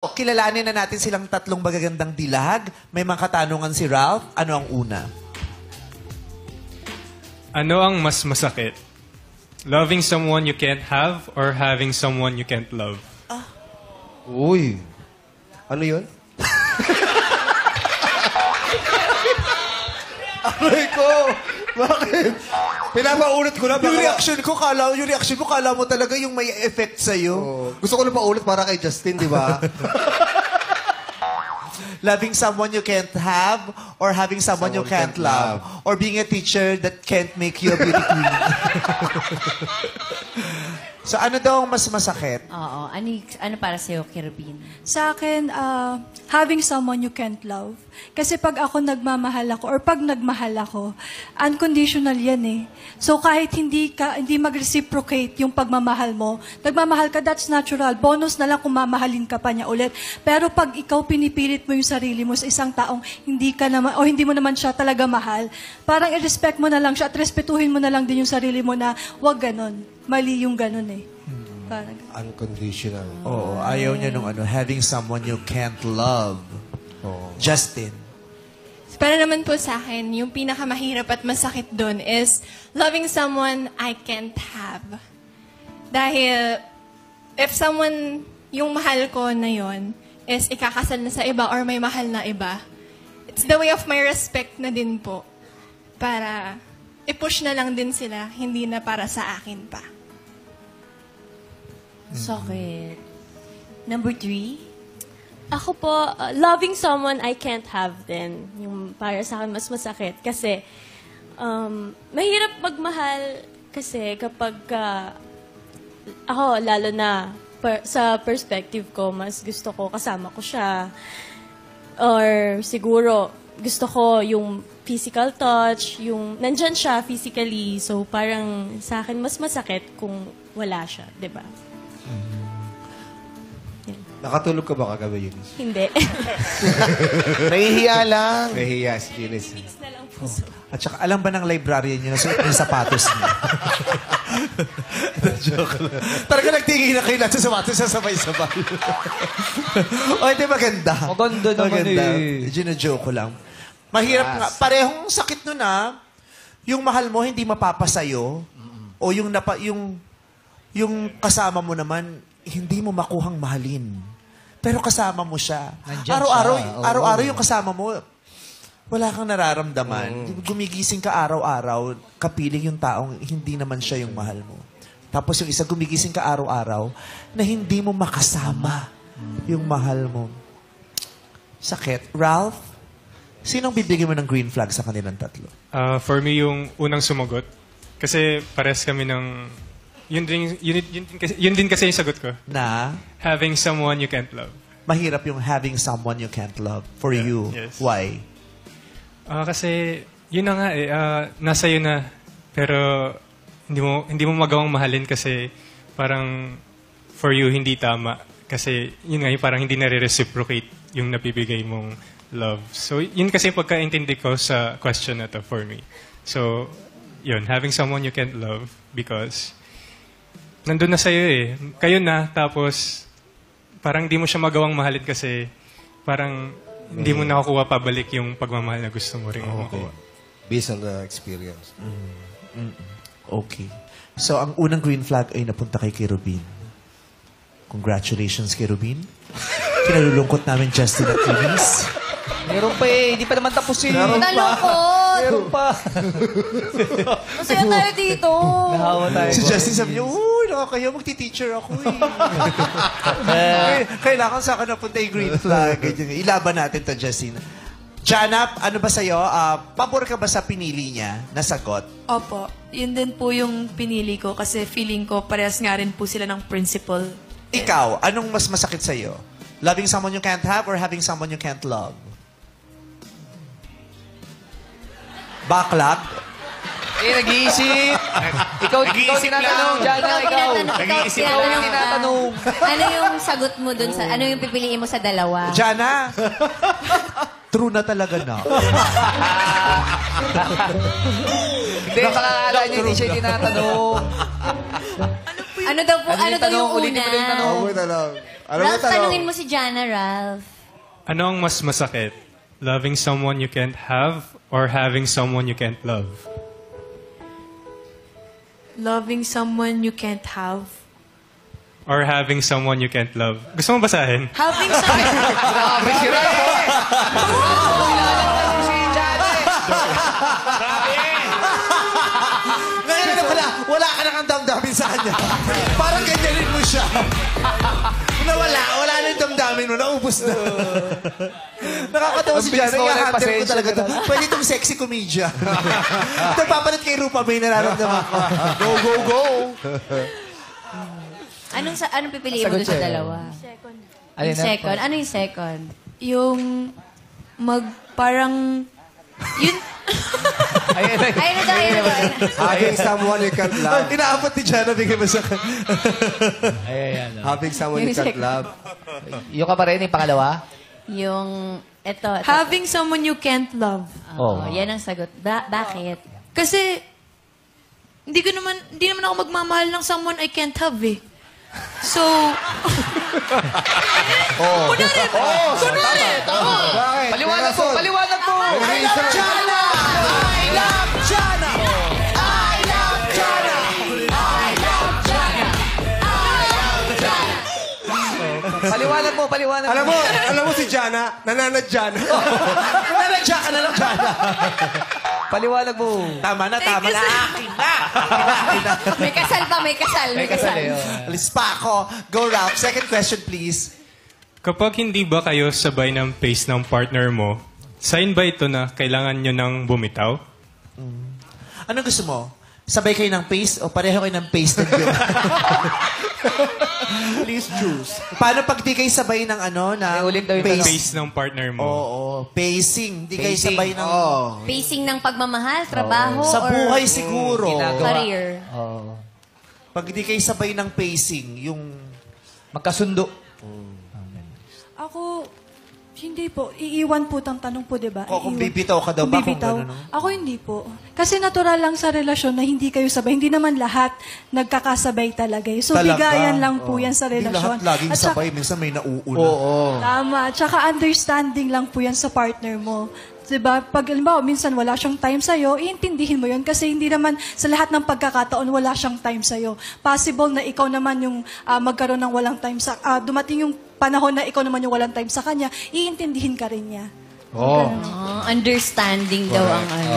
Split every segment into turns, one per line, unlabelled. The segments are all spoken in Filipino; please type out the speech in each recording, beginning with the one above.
Kilalanin na natin silang tatlong magagandang dilag. May mga katanungan si Ralph. Ano ang una?
Ano ang mas masakit? Loving someone you can't have or having someone you can't love?
Uy. Ano yun? Aray ko! Bakit? Pinapaulit ko na.
Yung reaction ko, kala mo talaga yung may effect sa'yo.
Oh, gusto ko na paulit para kay Justin, di ba?
Loving someone you can't have or having someone you can't love. Or being a teacher that can't make you a beauty queen. So ano daw ang mas masakit?
Oo. Ano para sa'yo, Kirubin?
Sa akin, having someone you can't love. Kasi pag ako nagmamahal ako, or pag nagmahal ako, unconditional yan eh. So kahit hindi mag-reciprocate yung pagmamahal mo, nagmamahal ka, that's natural. Bonus na lang kung mamahalin ka pa niya ulit. Pero pag ikaw pinipilit mo yung sarili mo sa isang taong hindi ka naman, o hindi mo naman siya talaga mahal, parang i-respect mo na lang siya at respetuhin mo na lang din yung sarili mo na wag ganon. Mali yung ganon eh. Parang
Unconditional.
Oo, ayaw niya nung having someone you can't love.
Oo.
Justin.
Para naman po sa akin, yung pinakamahirap at masakit doon is loving someone I can't have. Dahil if someone, yung mahal ko na yon is ikakasal na sa iba or may mahal na iba, it's the way of my respect na din po. Para i-push na lang din sila, hindi na para sa akin pa.
Sakit. Number 3?
Ako po, loving someone I can't have din. Yung para sa akin mas masakit. Kasi, mahirap magmahal kasi kapag, ako, lalo na, sa perspective ko, mas gusto ko kasama ko siya. Or siguro, gusto ko yung physical touch, yung nandyan siya physically. So, parang sa akin mas masakit kung wala siya, di ba?
Nakatulog ka ba kagabi, Eunice?
Hindi.
Nahihiya lang. Nahihiya si Eunice.
Mix na lang po.
At saka alam ba ng librarian niyo na suot yung sapatos niya? Joke lang. Talaga nagtingin na kayo lahat sa sapatos sa sabay-sabay. O, hindi maganda.
Maganda naman eh.
Gina-joke ko lang. Mahirap nga. Parehong sakit nun yung mahal mo hindi mapapasayo o yung kasama mo naman hindi mo makuhang mahalin. Pero kasama mo siya. Araw-araw yung kasama mo, wala kang nararamdaman. Gumigising ka araw-araw, kapiling yung taong hindi naman siya yung mahal mo. Tapos yung isa, gumigising ka araw-araw na hindi mo makasama yung mahal mo. Sakit. Ralph, sinong bibigyan mo ng green flag sa kanilang tatlo?
For me, yung unang sumagot. Kasi pares kami ng... Yun din kasi yung sagot ko.
Na?
Having someone you can't love.
Mahirap yung having someone you can't love for you.
Yes.
Why?
Kasi, yun na nga nasa yun na. Pero, hindi mo magawang mahalin kasi parang for you, hindi tama. Kasi, yun nga, yung parang hindi nare-reciprocate yung napibigay mong love. So, yun kasi yung pagkaintindi ko sa question na to for me. So, yun, having someone you can't love because nandun na sa'yo eh. Kayo na, tapos parang di mo siya magawang mahalin kasi parang hindi mo nakakuha pabalik yung pagmamahal na gusto mo rin makuha.
Based on the experience.
Okay. So, ang unang green flag ay napunta kay Kirubin. Congratulations, Kirubin. Kinalulungkot namin Justin at Eunice.
Meron pa eh. Hindi pa naman tapos eh.
Nalungkot!
Meron pa.
Masaya tayo dito.
Nahawa tayo.
Si Justin sabi niya, nakakaya, magti-teacher ako eh. Kailangan sa akin napunta yung green flag. Ilaban natin to, Justin. Janap, ano ba sa'yo? Pabor ka ba sa pinili niya na sagot?
Opo. Yun din po yung pinili ko kasi feeling ko parehas nga rin po sila ng principal.
Ikaw, anong mas masakit sa'yo? Loving someone you can't have or having someone you can't love? Backlog?
Nag-iisip. Ikaw tinatanong. Jana, ikaw.
Nag-iisip
Ikaw yung tinatanong.
Ano yung sagot mo dun sa, ano yung pipiliin mo sa dalawa?
Jana, true na talaga na.
Hindi, makakala niya, hindi siya tinatanong.
Ano po
Ano daw po, ano daw yung
Ulitin mo na yung
una?
tanong.
Ano mo tanong? Ano mo
Ralph,
tanong?
tanungin mo si Jana, Ralph.
Ano ang mas masakit? Loving someone you can't have or having someone you can't love?
Loving someone you can't have.
Or having someone you can't love? Gusto mo basahin?
Having someone...
Grabe si Ray.
Ngayon na wala ka na kang damdamin sa kanya. Parang ganyanin mo siya. Wala na yung damdamin mo, naubos na. Nakakatawa si
Ang bilis
Jana,
mo, walang
i-hunter ko
pasensya
talaga to.
ka na.
Pwede itong sexy comedian. Nagpapalit kay Rupa, may nararamdaman ko. Go, go, go!
Anong pipiliin mo doon sa dalawa? Yung second. Ano yung second?
Yung parang... Yun...
Ayun.
Ayun na daw, ayun na daw.
Having someone you can't love.
Inaabot ni Jana, bigay mo sa
Ayan.
Having someone you can't love.
Yung ka pa rin, yung pangalawa?
Yung, eto.
Having someone you can't love.
Oo, yan ang sagot. Bakit?
Kasi, hindi naman ako magmamahal ng someone I can't have eh. So, kunwari.
Bakit?
Paliwanag po, paliwanag po.
I love Jana! I love Jana! I love Jana! I love Jana!
Paliwanag mo, paliwanag mo.
Alam mo si Jana, nananadya na.
Nanadya ka na lang, Jana.
Paliwanag mo.
Tama na. Akin na.
May kasal pa, may kasal.
May kasal eh.
Alis pa ako. Go, Ralph. Second question, please.
Kapag hindi ba kayo sabay ng pace ng partner mo, sign ba ito na kailangan nyo ng bumitaw?
Anong gusto mo? Sabay kayo ng pace o pareho kayo ng pace ng yun?
Please choose.
Paano pag di kayo sabay ng
May ulit daw yung
pace?
Pace ng partner mo.
Oo, pacing. Di kayo
Pacing.
sabay ng...
Pacing ng pagmamahal, trabaho,
Sa
or
buhay siguro.
Ginagawa.
career.
Oo.
Pag di kayo sabay ng pacing, yung...
Magkasundo.
Ako, hindi po. Iiwan po tang tanong po, di ba?
Kung
Iiwan.
bibitaw ka daw
Kung
ba? Kung
bibitaw.
gano'n, no?
Ako hindi po. Kasi natural lang sa relasyon na hindi kayo sabay. Hindi naman lahat nagkakasabay talaga. So,
Talaga?
bigayan lang po yan sa
Hindi
relasyon.
lahat laging
At saka-
sabay. Minsan may nauuna.
Tama. Tsaka understanding lang po yan sa partner mo. Diba? Pag, alimbawa, minsan wala siyang time sa'yo, iintindihin mo yun kasi hindi naman sa lahat ng pagkakataon wala siyang time sa'yo. Possible na ikaw naman yung magkaroon ng walang time sa... dumating yung panahon na ikaw naman yung walang time sa kanya, iintindihin ka rin niya.
Understanding daw ang ano.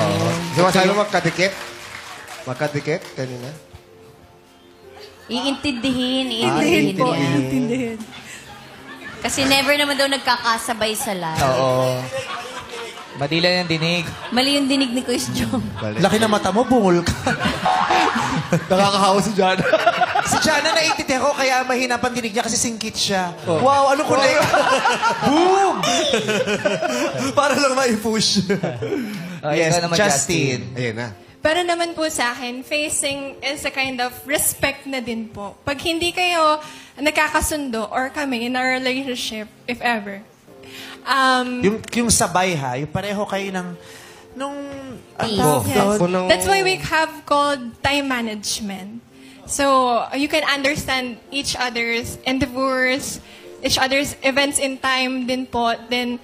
Di ba sabi mo magkadikit? Magkadikit kanina?
Iintindihin
Iintindihin po.
niya.
Iintindihin.
Kasi never naman daw nagkakasabay sa life.
Oo. Madila yung dinig.
Mali yung dinig ni Kuya Jong.
Laki na mata mo, bungol ka.
Nakakahawa si Jana.
Si Jana naiintindihan ko, kaya mahina pang dinig niya kasi singkit siya. Wow, ano ko na Boom! Para lang ma-push. Yes,
ikaw naman,
Justin.
Ayun na.
Pero naman po sa akin, facing is a kind of respect na din po. Pag hindi kayo nagkakasundo or kami in a relationship, if ever,
Yung sabay ha, yung pareho kayo ng... Nung...
Yes.
Punong-
That's why we have called time management. So you can understand each other's endeavors, each other's events in time din po. Then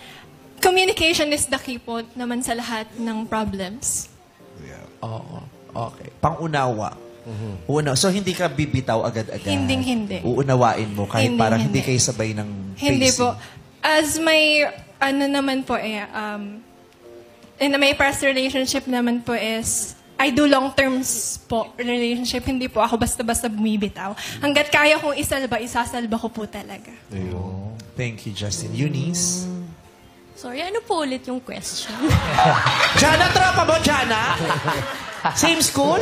communication is the key po naman sa lahat ng problems.
Oo. Okay. Pangunawa. Una. So, hindi ka bibitaw agad-agad.
Hindi.
Uunawain mo kahit
Hindi,
parang
hindi.
hindi kayo sabay ng
Hindi
pacing.
po. As may, naman po in my past relationship naman po is, I do long terms po relationship. Hindi po ako basta-basta bumibitaw. Hanggat kaya kong isasalba ko po talaga.
Thank you, Justin. Eunice?
Sorry, ano po ulit yung question?
Jana, tropa mo, Jana? Same school?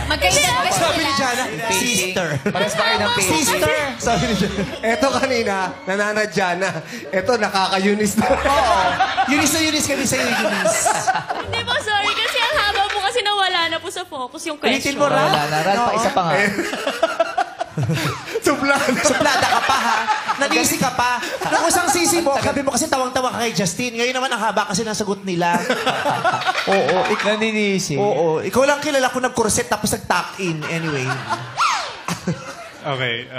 Magkaibigan
Sabi ni
sila.
Jana, sister.
Paras ba kayo ng pace?
Sister. Sabi ni Jana.
Eto kanina, nananadya na. Eto, nakaka-unis na.
Eunice na Eunice kami sa'yo, Eunice.
Hindi po, sorry. Kasi ang haba po kasi nawala na po sa focus yung
Ulitin
question.
mo, Ra.
Wala na. Ran, pa isa pa nga.
Suplado.
Suplada ka pa, ha? Nanisi ka pa. Nung usang sisi mo, sabi mo kasi tawang-tawa ka kay Justin. Ngayon naman ang haba kasi ng sagot nila. Oo.
Naninisi.
Oo. Ikaw lang kilala ko nag-corset tapos nag-tuck in. Anyway.
Okay.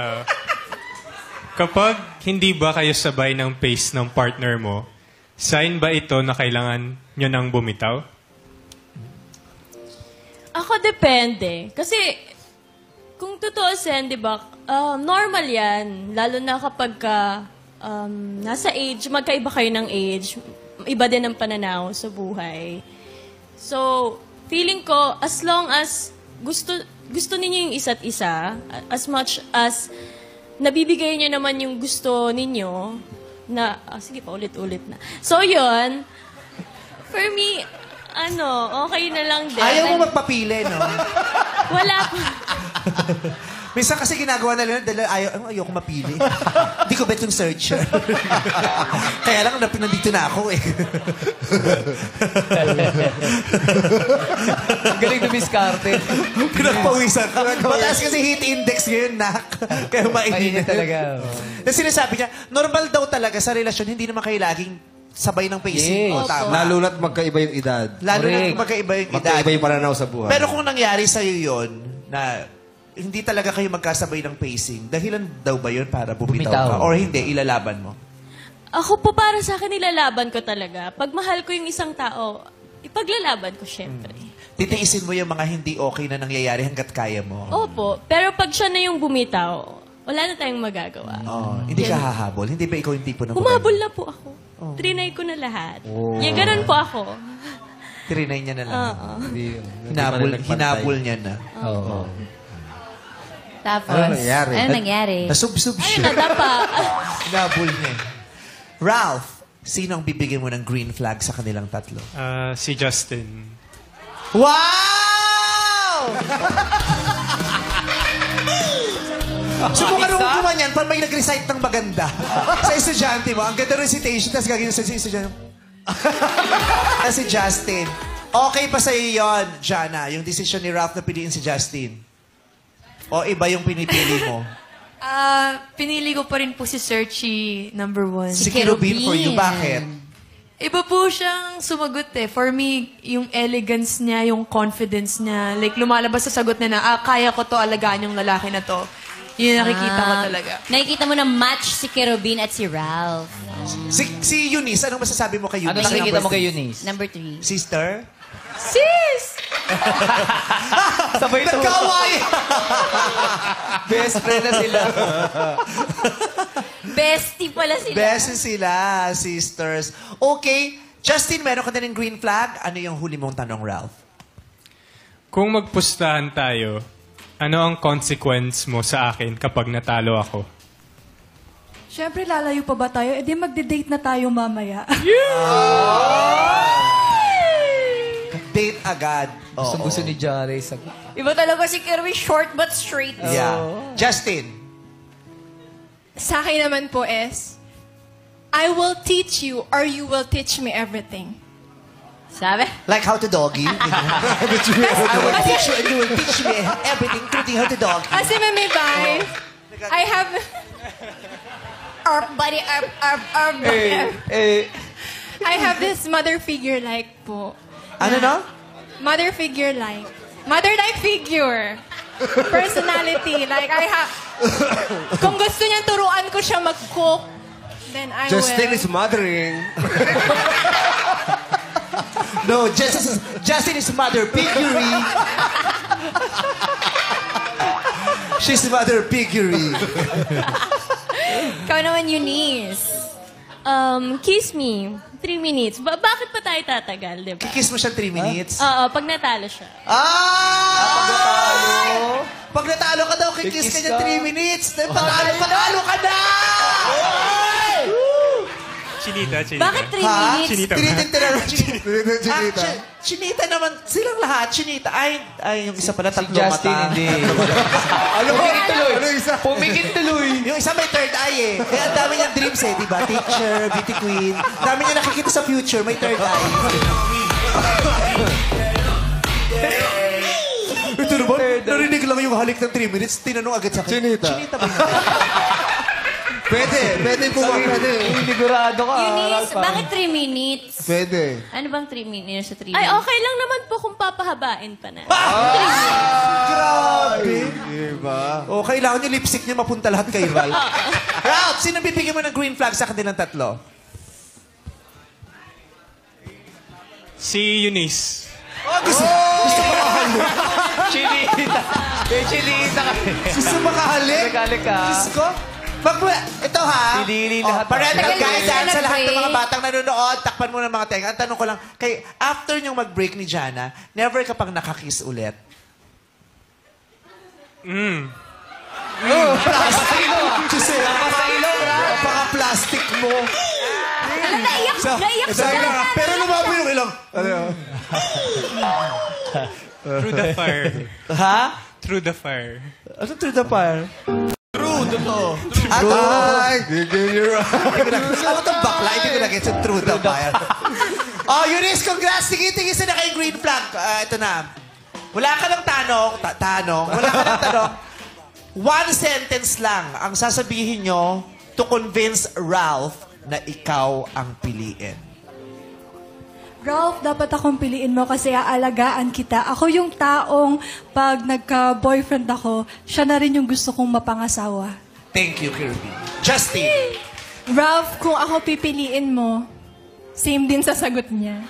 Kapag hindi ba kayo sabay ng pace ng partner mo, sign ba ito na kailangan nyo nang bumitaw?
Ako depende. Kasi, kung tutuusin, di ba, normal yan. Lalo na kapag nasa age, magkaiba kayo ng age, iba din ang pananaw sa buhay. So, feeling ko, as long as gusto ninyo yung isa't isa, as much as nabibigay niyo naman yung gusto ninyo, na, sige pa, ulit-ulit na. So, yun, for me, okay na lang din.
Ayaw mo magpapili, no?
Wala po.
Minsan kasi ginagawa na lang, dahil ayaw ko mapili. Hindi ko bet yung searcher. Kaya lang, nandito na ako eh.
Galing dumiskarte.
Pinagpawisan ka. Mataas kasi heat index ngayon, nak. Kaya mainit
talaga.
Tapos sinasabi niya, normal daw talaga sa relasyon, hindi naman kayo laging sabay ng pacing.
Yes.
O, tama.
Lalo na't magkaiba yung edad.
Lalo na magkaiba yung edad.
Magkaiba yung pananaw sa buhay.
Pero kung nangyari sa'yo yun, na hindi talaga kayo magkasabay ng pacing, dahilan daw ba yun para bumitaw ka? Or hindi, ilalaban mo?
Ako po, para sa akin, ilalaban ko talaga. Pag mahal ko yung isang tao, ipaglalaban ko, syempre.
Titiisin mo yung mga hindi okay na nangyayari hanggat kaya mo.
Opo. Pero pag siya na yung bumitaw, wala na tayong magagawa.
Hindi ka hahabol. Hindi ba ikaw yung tipo ng
Humabol na po ako. Trinay ko na lahat. Yung ganun po ako.
Trinay niya na lang.
Oo.
Hinabol niya na.
Oo.
Tapos,
Ano nangyari?
Ano nangyari?
Nasubsob
Ayun,
siya.
nadapa.
Hinabol niya. Ralph, sino ang bibigyan mo ng green flag sa kanilang tatlo?
Si Justin.
Wow! Subukan mo gumanyan pag may nag-recite ng maganda sa estudyante mo. Ang ganda recitation, tapos gagawin sa estudyante mo. Si Justin. Okay pa sa'yo yun, Jana, yung decision ni Ralph na piliin si Justin? O iba yung pinipili mo?
Pinili ko pa rin po si Searchy #1.
Si Kirubin for you. Bakit?
Iba po siyang sumagot eh. For me, yung elegance niya, yung confidence niya, like lumalabas sa sagot niya na, kaya ko to, alagaan yung lalaki na to. Yun nakikita ko talaga.
Nakikita mo na match si Kerubin at si Ralph.
Si Eunice, anong masasabi mo kay Eunice?
Ano nakikita mo kay Eunice?
#3.
Sister?
Sis!
Sabay ito.
Nagkaway!
Best friend na sila.
Bestie pala sila.
Bestie sila, sisters. Okay, Justin, meron ka na ng green flag? Ano yung huli mong tanong, Ralph?
Kung magpustahan tayo, ano ang consequence mo sa akin kapag natalo ako?
Siyempre, lalayo pa ba tayo? Eh di magde-date na tayo mamaya.
Date agad.
Gusto ni Jare.
Iba talaga si Kerubin, short but straight.
Yeah. Justin.
Sa akin naman po is, I will teach you or you will teach me everything.
Sabi?
Like how to doggy. I will teach you and you will teach me everything, including how to doggy.
Kasi may bye. I have...
Arp, buddy, arp.
I have this mother figure like po.
Ano no?
Mother figure like. Mother-like figure. Personality. Like, I have... Kung gusto niya turuan ko siya mag-cook, then I
Justin
will...
is mothering.
No, Justin is mother piggery. She's mother piggery.
Ikaw naman, Eunice.
Kiss me. 3 minutes. Bakit pa tayo tatagal, di ba?
Kikiss mo siya 3 minutes?
Oo, pag natalo siya.
Pag natalo ka daw, kikiss ka niya 3 minutes. Panalo ka na!
Chinita.
Bakit 3 minutes?
Chinita. Chinita naman. Silang lahat, chinita. Ay, yung isa pala, tatlo mata.
Justin, hindi. Pumikit tuloy.
Yung isa may third eye eh. Kaya ang dami niyang dreams eh, di ba? Teacher, beauty queen. Dami niya nakikita sa future, may third eye. Ito naman, narinig lang yung halik ng 3 minutes, tinanong agad sa akin.
Chinita.
Chinita ba?
Pwede po ba? Pwede.
Sigurado ka.
Eunice, bakit 3 minutes?
Pwede.
Ano bang 3 minutes sa 3
Ay,
minutes?
okay lang naman po kung papahabain pa na.
Grabe.
Diba?
O, kailangan yung lipstick niya mapunta lahat kay Ralph. Ralph, sino bibigyan mo ng green flag sa kanilang tatlo?
Si Eunice.
Gusto makahalik.
Chinita. May chinita ka.
Gusto makahalik.
Nagalik ka.
Diyos ko. Ito ha.
Pinili lahat.
Parental
Tagal
guidance
na
sa lahat ng
nag-break.
mga batang nanonood. Takpan mo ng mga tenga. Ang tanong ko lang, after nyong mag-break ni Jana, never ka pang nakakiss ulit? Napaka-plastic mo.
Naiyak siya.
Pero lumabo yung ilang.
Through the fire.
Ha?
Through the fire.
Ano through the fire? True, totoo.
Ay, you're
Ako itong bakla, hindi ko na-get yung through the fire. Oh, Eunice, congrats. Tingin-tingin na kay green flag. Ito na. Wala ka ng tanong. Wala ka ng tanong. One sentence lang ang sasabihin nyo to convince Ralph na ikaw ang piliin.
Ralph, dapat akong piliin mo kasi aalagaan kita. Ako yung taong pag nagka-boyfriend ako, siya na rin yung gusto kong mapangasawa.
Thank you, Kirby. Justin.
Ralph, kung ako pipiliin mo, same din sa sagot niya.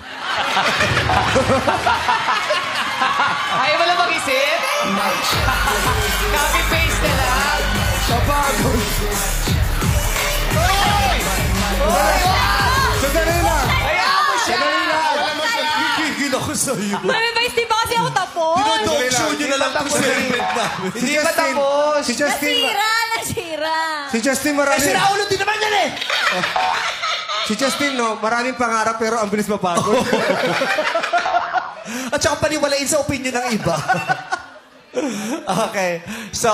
Ayaw mo lang mag-isip? Copy-paste na lang.
Sandali lang.
Hayaan mo siya.
Gigil ako sa'yo.
Mami, ba, hindi pa kasi ako tapos?
Dog show nyo na lang itong segment namin.
Hindi pa tapos.
Si Justin.
Nasira.
Si Justin marami.
Kasi naulo din naman yan eh.
Si Justin, no, maraming pangarap pero ang bilis mapagod.
At saka paniwalain sa opinion ng iba. Okay. So,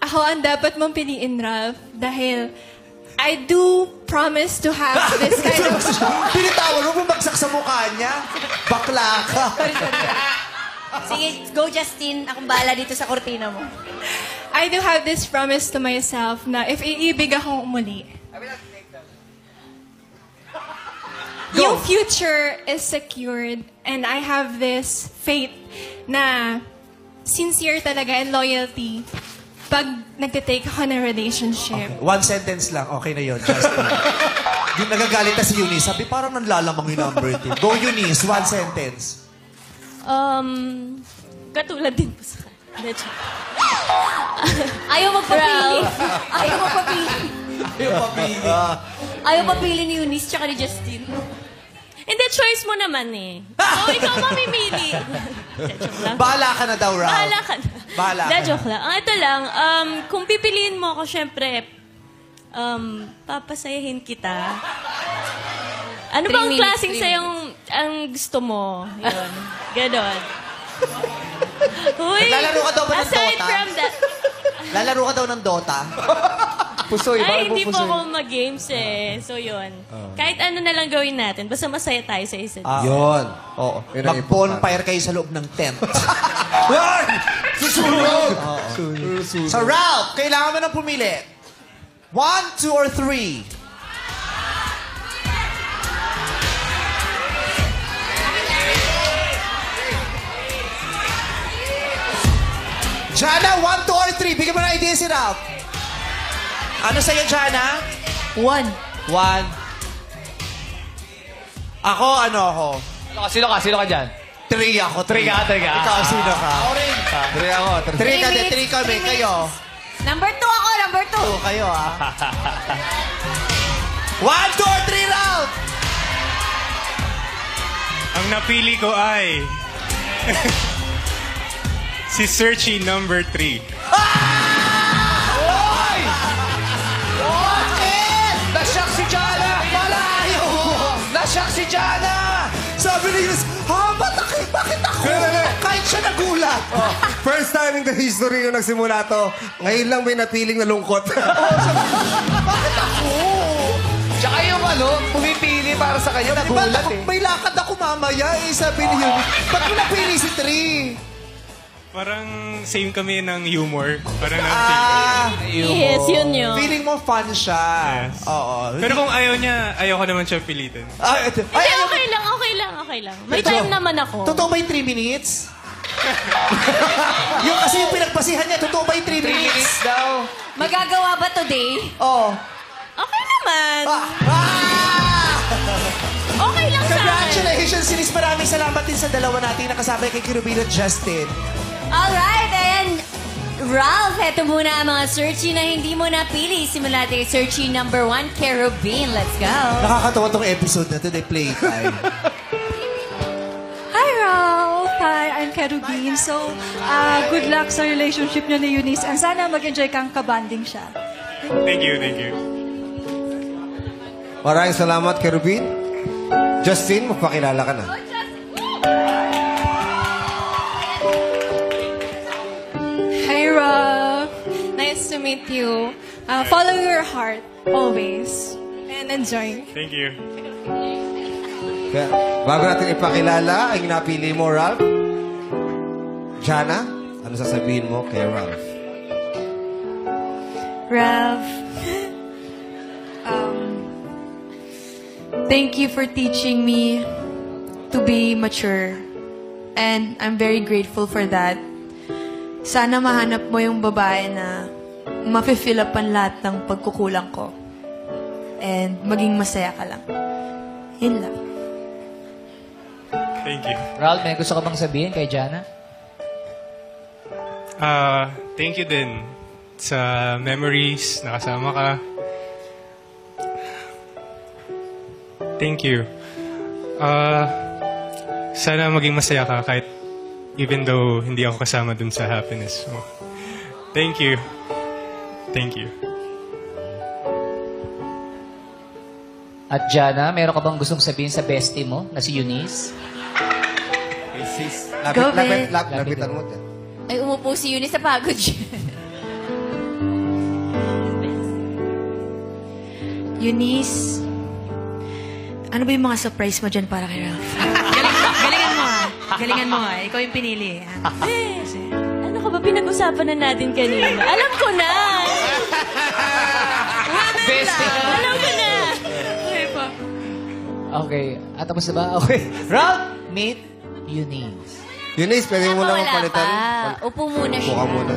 Ako ang dapat mong piliin, Ralph, dahil I do promise to have this kind of...
pinitawan mo, bumagsak sa mukha niya. Bakla ka.
Sige, go Justin. Akong bahala dito sa kortina mo.
I do have this promise to myself na if iibig akong umuli, yung future is secured and I have this faith na sincere talaga and loyalty pag nagtitake ako ng relationship.
One sentence lang. Okay na yun, Justin. Yung nagagalit na si Eunice. Sabi, parang nanlalamang yung number 2. Go, Eunice. One sentence.
Katulad din po sa kanya.
Ayaw magpapili. Ayaw magpapili. Ayaw papili ni Eunice tsaka ni Justin.
Hindi, choice mo naman eh. So, ikaw mamimili. Joke lang.
Bahala ka na daw, Ralph.
Bahala ka na.
Bahala ka.
Joke lang. Ito lang, kung pipiliin mo ako, syempre, papasayahin kita. Ano bang klaseng sayang ang gusto mo? Yun. Ganon. Uy,
Naglalaro ka daw ba ng
aside
Dota?
from that,
Lalaro ka daw ng Dota.
Pusoy,
ay,
bakit
hindi po
pusoy?
ako mag-games eh. So, yun. Kahit ano na lang gawin natin, basta masaya tayo sa isa't isa.
Yun.
Oo.
Yun ang
Mag-bonfire kayo sa loob ng tent.
Susunod!
So, Ralph, kailangan mo nang pumili. 1, 2, or 3? Jana, 1, 2, or 3? Bigyan mo na idea si Ralph. Ano sa'yo, Jana?
1.
1. Ako, ano ako?
Sino ka dyan?
3 ako.
3 ka.
Ikaw, sino ka?
Ako rin. 3 ako.
3 ka din, 3 kami. Kayo?
Number 2 ako, number 2.
Kayo, 1, 2, or 3 round!
Ang napili ko ay... si Searchy number 3.
Nasyak si Jana!
Malayo!
Nasyak si Jana!
Sabi ni Yunus, bakit ako? Kahit siya nagulat.
First time in the history yung nagsimula to. Ngayon lang may napiling na lungkot.
Bakit ako?
Tsaka yung pumipili para sa kanya, nagulat eh.
May lakad ako mamaya eh, sabi ni Yunus. Ba't mo napili si 3?
Parang same kami ng humor. Parang
Yes, yun yun.
Feeling mo fun siya.
Yes.
Oo.
Pero kung ayaw niya, ayaw ko naman siya pilitin.
Hindi, okay lang. May time naman ako.
Totoo ba yung 3 minutes? Kasi yung pinagpasihan niya, totoo ba yung 3 minutes?
daw.
Magagawa ba today?
Oo.
Okay naman. Okay lang sa akin.
Congratulations, Sinis. Maraming salamat din sa dalawa nating nakasabay kay Kirubin at Justin.
Alright, and Ralph, eto muna ang mga searchy na hindi mo napili. Simula natin kay searchy number 1, Kerubin. Let's go.
Nakakatawa tong episode na to, playtime.
Hi, Ralph. Hi, I'm Kerubin. So, good luck sa relationship niyo ni Eunice. And sana mag-enjoy kang kabanding siya.
Thank you.
Maraming salamat, Kerubin. Justin, magpakilala ka na.
Hi, Rob. Nice to meet you. Follow your heart, always. And enjoy.
Thank you.
Kaya, bago natin ipakilala ang napili mo, Ralph. Jana, ano sasabihin mo kay Ralph?
Ralph, thank you for teaching me to be mature. And I'm very grateful for that. Sana mahanap mo yung babae na mafe-fill up ang lahat ng pagkukulang ko. And maging masaya ka lang. Yun lang.
Thank you. Ralph, may gusto ka bang sabihin kay Jana?
Thank you din sa memories, nakasama ka. Thank you. Sana maging masaya ka kahit even though hindi ako kasama dun sa happiness mo. Thank you. Thank you.
At Jana, meron ka bang gustong sabihin sa bestie mo na si Eunice?
Lapitan mo dyan.
Ay, umupo si Eunice sa pagod siya.
Eunice, ano ba yung mga surprise mo dyan para kay Ralph? Galingan mo ha. Ikaw yung pinili.
Ano ka ba pinag-usapan na natin kanina? Alam ko na! Alam ko na!
Okay. At tapos na ba? Okay. Ralph, meet Eunice.
Eunice, pwede mo na
Wala
magpalitan.
pa. Upo muna
Upo
siya.
ka muna.